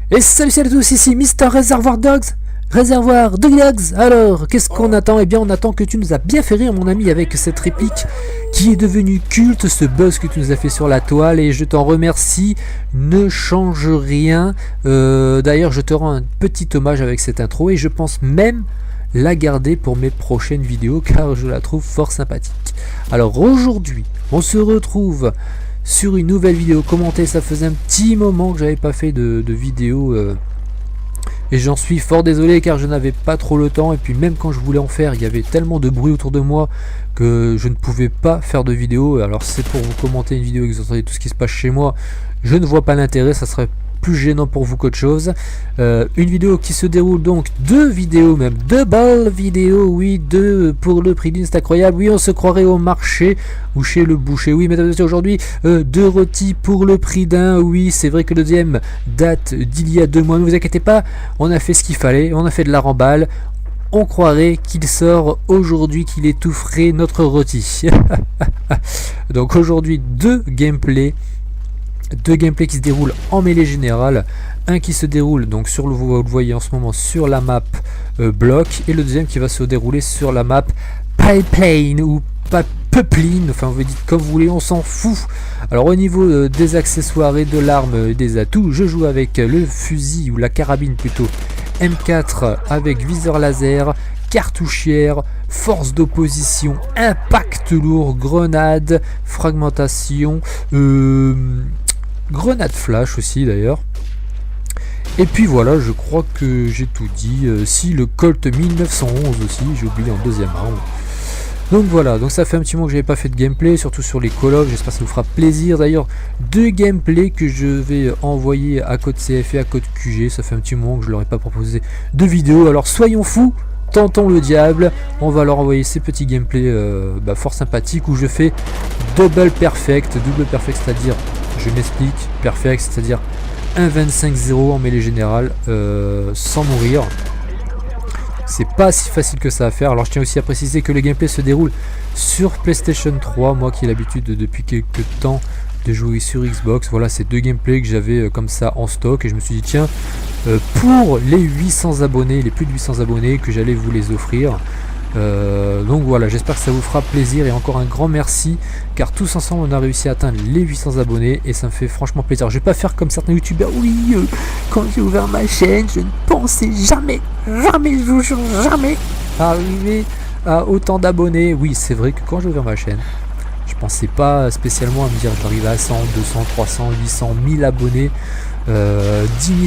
Et salut à tous, ici Mister Réservoir Dogs. Réservoir Dogs. Alors, qu'est-ce qu'on attend? Eh bien, on attend que tu nous as bien fait rire, mon ami, avec cette réplique qui est devenue culte, ce buzz que tu nous as fait sur la toile, et je t'en remercie. Ne change rien. D'ailleurs, je te rends un petit hommage avec cette intro, et je pense même la garder pour mes prochaines vidéos, car je la trouve fort sympathique. Alors, aujourd'hui, on se retrouve sur une nouvelle vidéo commentée. Ça faisait un petit moment que j'avais pas fait de vidéo et j'en suis fort désolé, car je n'avais pas trop le temps, et puis même quand je voulais en faire, il y avait tellement de bruit autour de moi que je ne pouvais pas faire de vidéo. Alors c'est pour vous commenter une vidéo et que vous entendez tout ce qui se passe chez moi, je ne vois pas l'intérêt, ça serait plus gênant pour vous qu'autre chose. Une vidéo qui se déroule donc, deux vidéos même, deux balles vidéo, oui, deux pour le prix d'une, c'est incroyable. Oui, on se croirait au marché ou chez le boucher. Oui, mesdames et messieurs, aujourd'hui deux rôtis pour le prix d'un. Oui, c'est vrai que le deuxième date d'il y a 2 mois, ne vous inquiétez pas, on a fait ce qu'il fallait, on a fait de la remballe. On croirait qu'il sort aujourd'hui, qu'il est tout frais, notre rôti. Donc aujourd'hui, deux gameplays qui se déroulent en mêlée générale. Un qui se déroule donc sur vous le voyez en ce moment sur la map bloc, et le deuxième qui va se dérouler sur la map pipeline ou pipeline, enfin vous dites comme vous voulez, on s'en fout. Alors au niveau des accessoires et de l'arme et des atouts, je joue avec le fusil ou la carabine plutôt M4 avec viseur laser, cartouchière, force d'opposition, impact lourd, grenade, fragmentation, grenade flash aussi d'ailleurs. Et puis voilà, je crois que j'ai tout dit. Si, le Colt 1911 aussi, j'ai oublié en deuxième arme. Donc voilà, donc ça fait un petit moment que j'avais pas fait de gameplay, surtout sur les Call of, j'espère que ça vous fera plaisir. D'ailleurs, deux gameplays que je vais envoyer à code CF et à code QG, ça fait un petit moment que je leur ai pas proposé de vidéo, alors soyons fous, tentons le diable, on va leur envoyer ces petits gameplays fort sympathiques où je fais double perfect, c'est-à-dire, je m'explique, perfect, c'est-à-dire 1.25.0 en mêlée générale, sans mourir. C'est pas si facile que ça à faire. Alors je tiens aussi à préciser que le gameplay se déroule sur PlayStation 3, moi qui ai l'habitude depuis quelques temps de jouer sur Xbox. Voilà, c'est deux gameplays que j'avais comme ça en stock, et je me suis dit tiens, pour les 800 abonnés, les plus de 800 abonnés, que j'allais vous les offrir. Donc voilà, j'espère que ça vous fera plaisir, et encore un grand merci, car tous ensemble on a réussi à atteindre les 800 abonnés, et ça me fait franchement plaisir. Je vais pas faire comme certains youtubeurs, oui, quand j'ai ouvert ma chaîne, je ne pensais jamais, je vous jure, jamais arriver à autant d'abonnés. Oui, c'est vrai que quand j'ai ouvert ma chaîne, je pensais pas spécialement à me dire j'arrive à 100, 200, 300, 800, 1000 abonnés, 10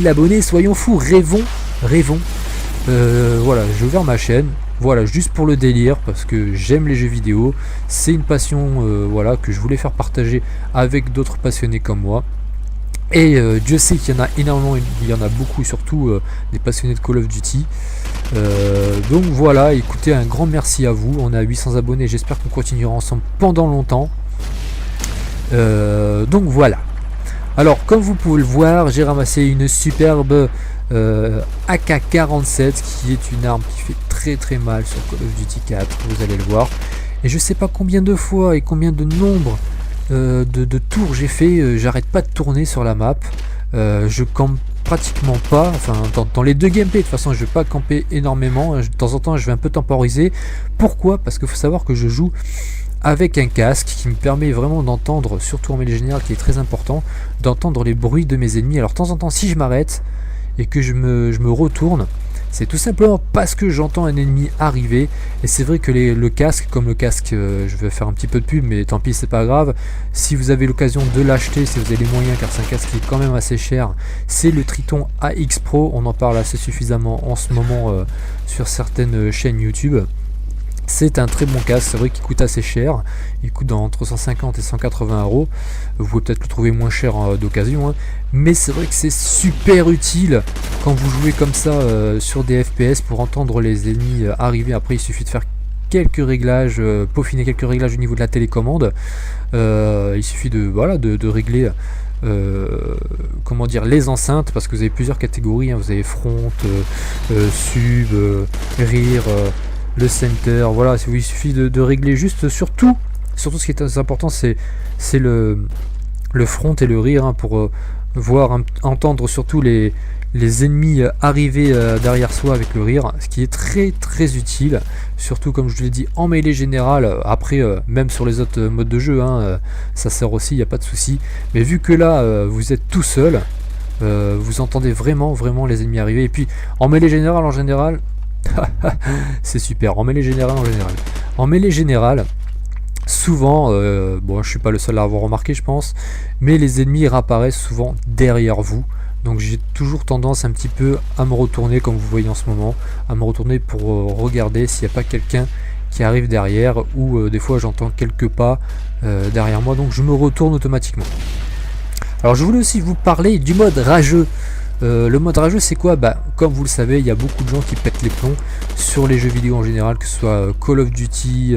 000 abonnés, soyons fous, rêvons. Voilà, j'ai ouvert ma chaîne, voilà, juste pour le délire, parce que j'aime les jeux vidéo, c'est une passion voilà, que je voulais faire partager avec d'autres passionnés comme moi. Et Dieu sait qu'il y en a énormément, il y en a beaucoup, surtout des passionnés de Call of Duty. Donc voilà, écoutez, un grand merci à vous, on a 800 abonnés, j'espère qu'on continuera ensemble pendant longtemps. Donc voilà. Alors comme vous pouvez le voir, j'ai ramassé une superbe AK-47, qui est une arme qui fait très mal sur Call of Duty 4, vous allez le voir. Et je sais pas combien de fois et combien de nombre de tours j'ai fait, j'arrête pas de tourner sur la map, je campe pratiquement pas, enfin dans les deux gameplays, de toute façon je vais pas camper énormément, de temps en temps je vais un peu temporiser. Pourquoi? Parce qu'il faut savoir que je joue avec un casque qui me permet vraiment d'entendre, surtout en mêlée générale qui est très important, d'entendre les bruits de mes ennemis. Alors de temps en temps, si je m'arrête et que je me retourne, c'est tout simplement parce que j'entends un ennemi arriver. Et c'est vrai que le casque, comme le casque, je vais faire un petit peu de pub, mais tant pis, c'est pas grave. Si vous avez l'occasion de l'acheter, si vous avez les moyens, car c'est un casque qui est quand même assez cher, c'est le Triton AX Pro. On en parle assez suffisamment en ce moment sur certaines chaînes YouTube. C'est un très bon casque, c'est vrai qu'il coûte assez cher, il coûte entre 150 et 180 euros. Vous pouvez peut-être le trouver moins cher d'occasion, hein. Mais c'est vrai que c'est super utile quand vous jouez comme ça sur des FPS pour entendre les ennemis arriver. Après il suffit de faire quelques réglages, peaufiner quelques réglages au niveau de la télécommande. Il suffit de régler comment dire, les enceintes, parce que vous avez plusieurs catégories, hein. Vous avez front, sub, rear, le center, voilà, il suffit de régler juste surtout Surtout ce qui est important, c'est le front et le rear, hein, pour voir, entendre surtout les ennemis arriver derrière soi avec le rear, ce qui est très très utile, surtout comme je l'ai dit en mêlée générale. Après même sur les autres modes de jeu, hein, ça sert aussi, il n'y a pas de souci, mais vu que là vous êtes tout seul, vous entendez vraiment les ennemis arriver. Et puis en mêlée générale en général c'est super, en mêlée générale souvent, bon, je suis pas le seul à avoir remarqué, je pense, mais les ennemis réapparaissent souvent derrière vous. Donc j'ai toujours tendance un petit peu à me retourner, comme vous voyez en ce moment, à me retourner pour regarder s'il n'y a pas quelqu'un qui arrive derrière, ou des fois j'entends quelques pas derrière moi, donc je me retourne automatiquement. Alors je voulais aussi vous parler du mode rageux. Le mode rageux, c'est quoi? Comme vous le savez, il y a beaucoup de gens qui pètent les plombs sur les jeux vidéo en général, que ce soit Call of Duty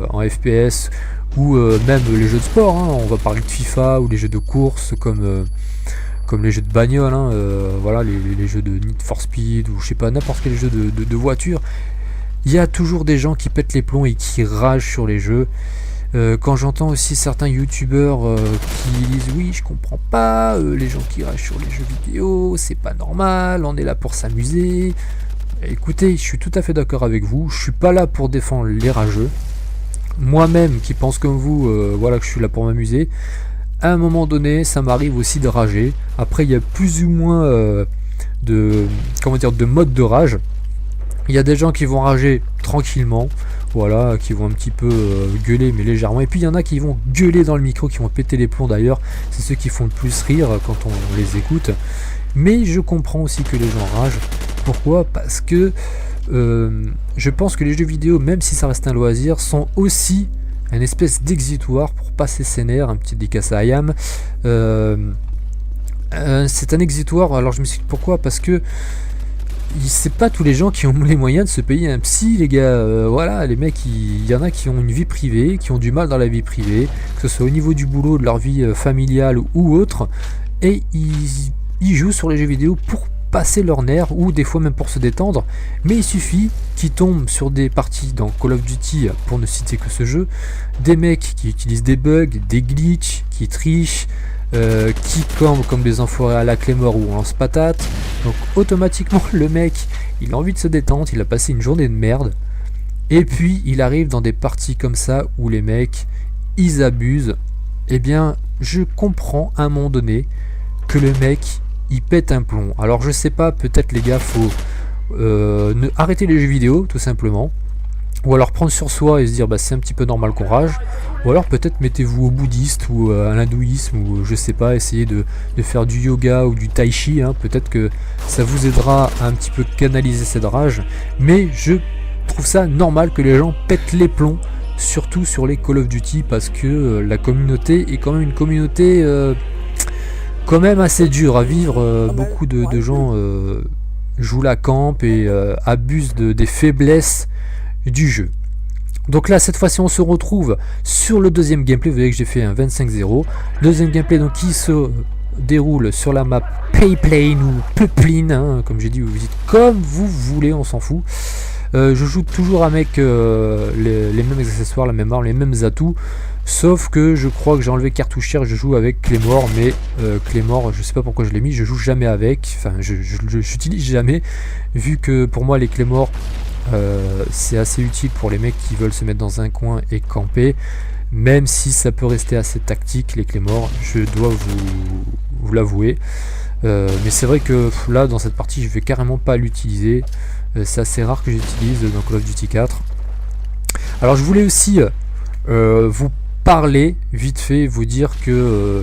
en FPS, ou même les jeux de sport, hein. On va parler de FIFA, ou les jeux de course comme les jeux de bagnole, hein, voilà, les jeux de Need for Speed, ou je sais pas, n'importe quel jeu de voiture. Il y a toujours des gens qui pètent les plombs et qui ragent sur les jeux. Quand j'entends aussi certains youtubeurs qui disent oui, je comprends pas, les gens qui ragent sur les jeux vidéo, c'est pas normal, on est là pour s'amuser. Écoutez, je suis tout à fait d'accord avec vous, je suis pas là pour défendre les rageux. Moi-même qui pense comme vous, voilà, que je suis là pour m'amuser. À un moment donné, ça m'arrive aussi de rager. Après, il y a plus ou moins de mode de rage. Il y a des gens qui vont rager tranquillement, voilà, qui vont un petit peu gueuler, mais légèrement. Et puis il y en a qui vont gueuler dans le micro, qui vont péter les plombs d'ailleurs. C'est ceux qui font le plus rire quand on les écoute. Mais je comprends aussi que les gens ragent. Pourquoi? Parce que je pense que les jeux vidéo, même si ça reste un loisir, sont aussi une espèce d'exutoire pour passer ses nerfs. Un petit dédicace à IAM. C'est un exutoire. Alors je me suis dit pourquoi? Parce que c'est pas tous les gens qui ont les moyens de se payer un psy, les gars. Voilà, les mecs, il y en a qui ont une vie privée, qui ont du mal dans la vie privée, que ce soit au niveau du boulot, de leur vie familiale ou autre, et ils jouent sur les jeux vidéo pour passer leurs nerfs, ou des fois même pour se détendre. Mais il suffit qu'ils tombent sur des parties dans Call of Duty, pour ne citer que ce jeu, des mecs qui utilisent des bugs, des glitches, qui trichent, qui campent comme des enfoirés à la Claymore ou en lance-patate. Donc automatiquement le mec, il a envie de se détendre, il a passé une journée de merde, et puis il arrive dans des parties comme ça où les mecs, ils abusent. Eh bien, je comprends à un moment donné que le mec, il pète un plomb. Alors je sais pas, peut-être les gars, faut arrêter les jeux vidéo tout simplement, ou alors prendre sur soi et se dire c'est un petit peu normal qu'on rage, ou alors peut-être mettez-vous au bouddhiste ou à l'hindouisme, ou je sais pas, essayez de faire du yoga ou du tai chi, hein. Peut-être que ça vous aidera à un petit peu canaliser cette rage, mais je trouve ça normal que les gens pètent les plombs, surtout sur les Call of Duty, parce que la communauté est quand même une communauté quand même assez dure à vivre. Beaucoup de gens jouent la camp et abusent des faiblesses du jeu. Donc là, cette fois-ci, on se retrouve sur le deuxième gameplay. Vous voyez que j'ai fait un 25-0. Deuxième gameplay donc qui se déroule sur la map Payplane ou Pepline, hein, comme j'ai dit, vous dites comme vous voulez, on s'en fout. Je joue toujours avec les mêmes accessoires, la même arme, les mêmes atouts, sauf que je crois que j'ai enlevé cartouchière, je joue avec Claymore, mais Claymore, je sais pas pourquoi je l'ai mis, je joue jamais avec, enfin je j'utilise jamais, vu que pour moi les Claymore c'est assez utile pour les mecs qui veulent se mettre dans un coin et camper, même si ça peut rester assez tactique les Claymore, je dois vous l'avouer. Mais c'est vrai que là dans cette partie je vais carrément pas l'utiliser. C'est assez rare que j'utilise dans Call of Duty 4. Alors je voulais aussi vous parler vite fait, vous dire que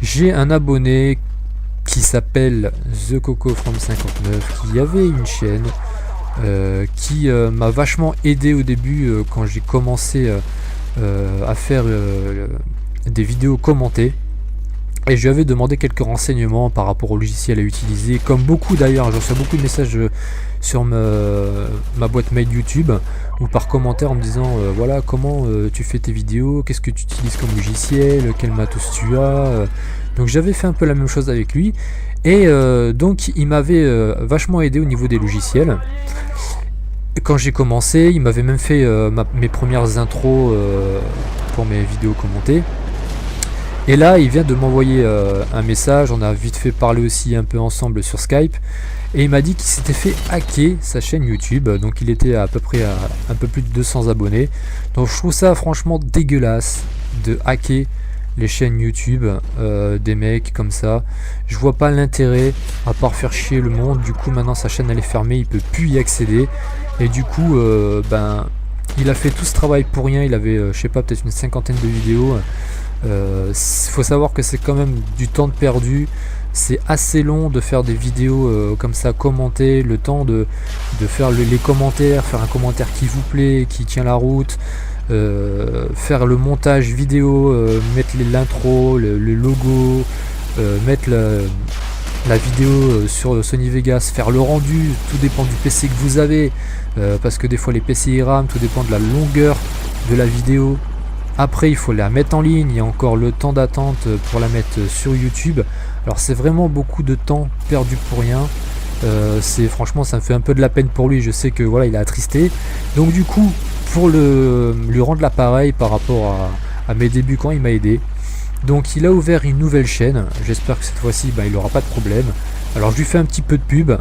j'ai un abonné qui s'appelle The Coco From 59, qui avait une chaîne qui m'a vachement aidé au début quand j'ai commencé à faire des vidéos commentées. Et je lui avais demandé quelques renseignements par rapport au logiciel à utiliser, comme beaucoup d'ailleurs, je reçois beaucoup de messages sur ma boîte mail YouTube ou par commentaire en me disant voilà comment tu fais tes vidéos, qu'est-ce que tu utilises comme logiciel, quel matos tu as. Donc j'avais fait un peu la même chose avec lui et donc il m'avait vachement aidé au niveau des logiciels. Quand j'ai commencé, il m'avait même fait mes premières intros pour mes vidéos commentées. Et là il vient de m'envoyer un message, on a vite fait parler aussi un peu ensemble sur Skype, et il m'a dit qu'il s'était fait hacker sa chaîne YouTube, donc il était à peu près à un peu plus de 200 abonnés. Donc je trouve ça franchement dégueulasse de hacker les chaînes YouTube des mecs comme ça. Je vois pas l'intérêt à part faire chier le monde. Du coup maintenant sa chaîne elle est fermée, il peut plus y accéder, et du coup ben il a fait tout ce travail pour rien. Il avait je sais pas, peut-être une cinquantaine de vidéos. Faut savoir que c'est quand même du temps de perdu. C'est assez long de faire des vidéos comme ça commentées, le temps de faire les commentaires, faire un commentaire qui vous plaît, qui tient la route, faire le montage vidéo, mettre l'intro, le logo, mettre la vidéo sur Sony Vegas, faire le rendu. Tout dépend du PC que vous avez, parce que des fois les PC ils rament, tout dépend de la longueur de la vidéo. Après il faut la mettre en ligne, il y a encore le temps d'attente pour la mettre sur YouTube. Alors c'est vraiment beaucoup de temps perdu pour rien. Franchement ça me fait un peu de la peine pour lui. Je sais que voilà, il est attristé. Donc du coup, pour lui rendre l'appareil par rapport à mes débuts quand il m'a aidé, donc il a ouvert une nouvelle chaîne. J'espère que cette fois-ci il n'aura pas de problème. Alors je lui fais un petit peu de pub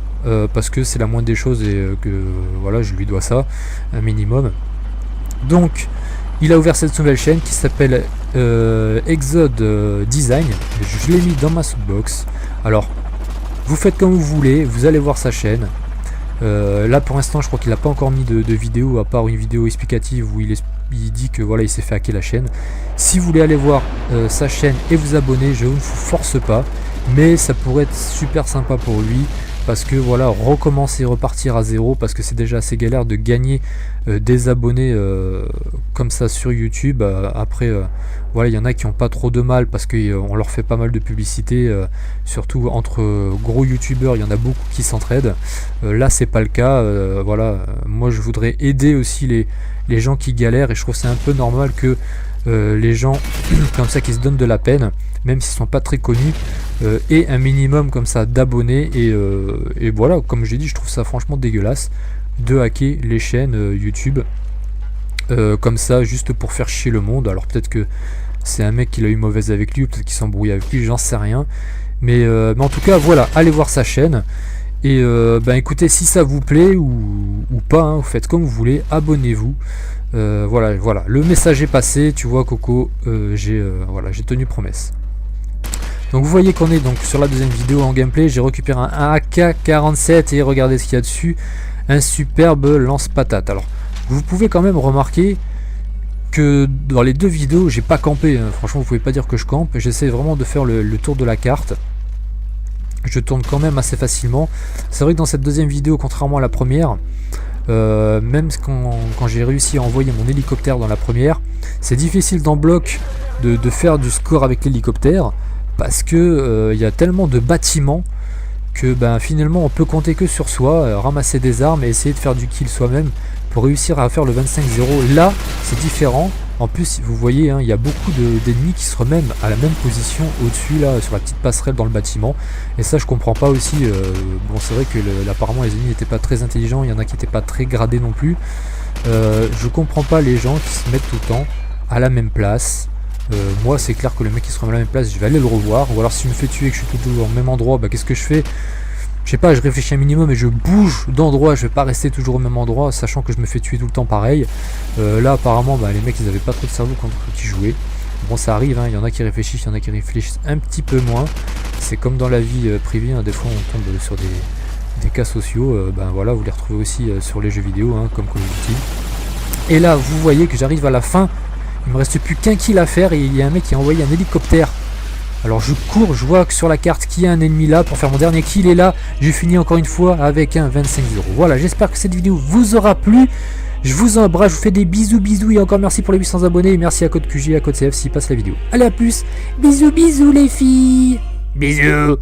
parce que c'est la moindre des choses, et que voilà, je lui dois ça, un minimum. Donc il a ouvert cette nouvelle chaîne qui s'appelle Exode Design. Je l'ai mis dans ma softbox. Alors vous faites comme vous voulez, vous allez voir sa chaîne. Là pour l'instant je crois qu'il n'a pas encore mis de vidéo, à part une vidéo explicative où il dit que voilà, il s'est fait hacker la chaîne. Si vous voulez aller voir sa chaîne et vous abonner, je ne vous force pas, mais ça pourrait être super sympa pour lui, parce que voilà, recommencer, repartir à zéro, parce que c'est déjà assez galère de gagner des abonnés comme ça sur YouTube. Après voilà, il y en a qui ont pas trop de mal parce qu'on leur fait pas mal de publicité, surtout entre gros youtubeurs, il y en a beaucoup qui s'entraident. Là c'est pas le cas. Voilà, moi je voudrais aider aussi les gens qui galèrent, et je trouve c'est un peu normal que les gens comme ça qui se donnent de la peine, même s'ils sont pas très connus, et un minimum comme ça d'abonnés, et voilà, comme j'ai dit, je trouve ça franchement dégueulasse de hacker les chaînes YouTube comme ça, juste pour faire chier le monde. Alors peut-être que c'est un mec qui a eu mauvaise avec lui, ou peut-être qu'il s'embrouille avec lui, j'en sais rien, mais en tout cas voilà, allez voir sa chaîne. Et ben écoutez, si ça vous plaît ou pas, hein, vous faites comme vous voulez, abonnez-vous. Voilà, le message est passé, tu vois Coco, j'ai tenu promesse. Donc vous voyez qu'on est donc sur la deuxième vidéo en gameplay. J'ai récupéré un AK-47 et regardez ce qu'il y a dessus, un superbe lance-patate. Alors vous pouvez quand même remarquer que dans les deux vidéos j'ai pas campé, hein. Franchement vous pouvez pas dire que je campe, j'essaie vraiment de faire le tour de la carte. Je tourne quand même assez facilement. C'est vrai que dans cette deuxième vidéo, contrairement à la première, même quand j'ai réussi à envoyer mon hélicoptère dans la première, c'est difficile d'en bloc de faire du score avec l'hélicoptère, parce que il y a tellement de bâtiments que ben, finalement on peut compter que sur soi, ramasser des armes et essayer de faire du kill soi-même pour réussir à faire le 25-0. Là c'est différent. En plus vous voyez, hein, il y a beaucoup d'ennemis qui se remettent à la même position au-dessus, là sur la petite passerelle dans le bâtiment, et ça je comprends pas aussi. Bon c'est vrai que apparemment les ennemis n'étaient pas très intelligents, il y en a qui n'étaient pas très gradés non plus. Je comprends pas les gens qui se mettent tout le temps à la même place. Moi c'est clair que le mec qui se remet à la même place, je vais aller le revoir, ou alors si je me fais tuer et que je suis toujours au même endroit, bah, qu'est-ce que je fais? Je sais pas, je réfléchis un minimum et je bouge d'endroit, je vais pas rester toujours au même endroit, sachant que je me fais tuer tout le temps pareil. Là apparemment bah, les mecs ils avaient pas trop de cerveau contre qui jouaient. Bon ça arrive, hein, il y en a qui réfléchissent, il y en a qui réfléchissent un petit peu moins. C'est comme dans la vie privée, hein, des fois on tombe sur des cas sociaux, ben voilà, vous les retrouvez aussi sur les jeux vidéo, hein, comme Call of Duty. Et là vous voyez que j'arrive à la fin, il me reste plus qu'un kill à faire et il y a un mec qui a envoyé un hélicoptère. Alors je cours, je vois que sur la carte qu'il y a un ennemi là pour faire mon dernier kill, et là j'ai fini encore une fois avec un 25-0. Voilà, j'espère que cette vidéo vous aura plu. Je vous embrasse, je vous fais des bisous et encore merci pour les 800 abonnés et merci à Code QG, à Code CF s'il passe la vidéo. Allez à plus, bisous les filles, bisous.